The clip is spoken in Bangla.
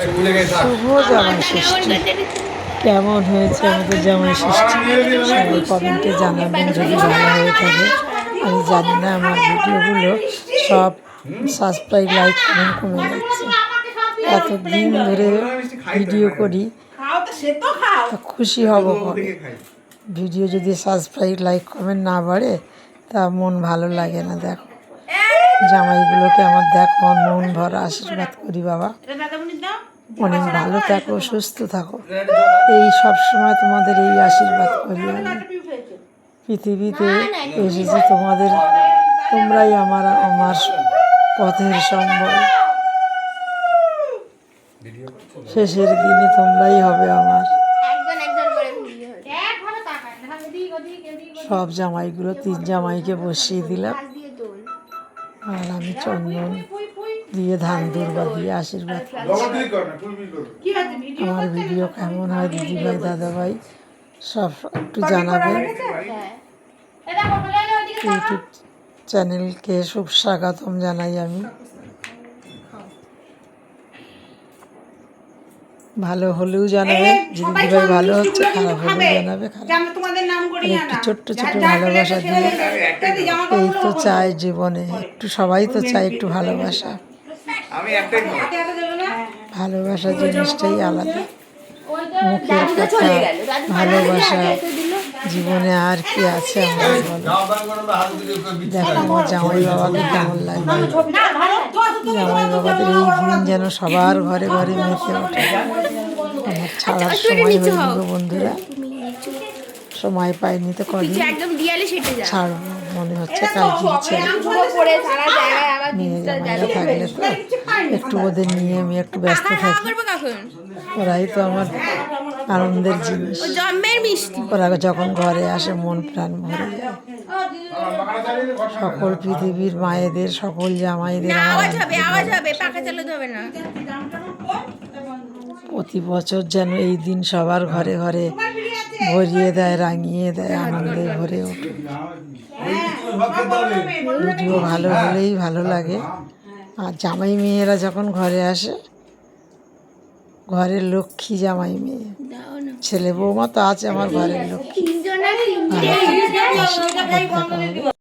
শুভ জামাই ষষ্ঠী কেমন হয়েছে আমাদের জামাই ষষ্ঠী সবাই কমেন্টে জানাবেন যদি ভালো হয়ে থাকে। আমি জানি না আমার ভিডিওগুলো সব সাবস্ক্রাইব লাইক কমেন্ট কমে যাচ্ছে। এতদিন ধরে ভিডিও করি খুশি হব কবে। ভিডিও যদি সাবস্ক্রাইব লাইক কমেন্ট না বাড়ে তা মন ভালো লাগে না। দেখো জামাইগুলোকে আমার দেখো আমার মন ভরা আশীর্বাদ করি বাবা অনেক ভালো থাকো সুস্থ থাকো। এই সব সময় তোমাদের এই আশীর্বাদ করি আমি। পৃথিবীতে এসেছি তোমরাই আমার পথের সম্বল। শেষের দিনে তোমরাই হবে আমার। সব জামাইগুলো 3 জামাইকে বসিয়ে দিলাম আর আমি চন্দন দিয়ে ধান দুর্বা দিয়ে আশীর্বাদ করছি। আমার ভিডিও কেমন হয় দিদিভাই দাদাভাই সব একটু জানাবেন। ইউটিউব চ্যানেলকে সুস্বাগতম জানাই আমি। ভালো হলেও জানাবে দিদিভাই ভালো হচ্ছে, খারাপ হলেও জানাবে একটু ছোট্ট ছোট্ট ভালোবাসা দিয়ে। এই তো চাই জীবনে একটু, সবাই তো চায় একটু ভালোবাসা। ভালোবাসা জিনিসটাই আলাদা। মুখের কথা ভালোবাসা জীবনে আর কি আছে আমার বলো। দেখো আমার জামাই বাবাকে কেমন লাগে। জামাই বাবাদের এই দিন যেন সবার ঘরে ঘরে মেতে ওঠে। আমার ছাড়ার সময় হয়ে গেল বন্ধুরা, সময় পাইনি তো কদিন ছাড়বো মনে হচ্ছে কালকে নিয়ে জামাইরা থাকলে তো একটু ওদের নিয়ে আমি একটু ব্যস্ত থাকি। ওরাই তো আমার আনন্দের জিনিস। ওরা যখন ঘরে আসে মন প্রাণ ভরে যায়। সকল পৃথিবীর মায়েদের সকল জামাইদের প্রতি বছর যেন এই দিন সবার ঘরে ঘরে ভরিয়ে দেয়, রাঙিয়ে দেয়, আনন্দে ভরে ওঠে। ভিডিও ভালো হলেই ভালো লাগে। আর জামাই মেয়েরা যখন ঘরে আসে ঘরের লক্ষ্মী জামাই মেয়ে, ছেলে বৌমা তো আছে আমার ঘরের লক্ষ্মী।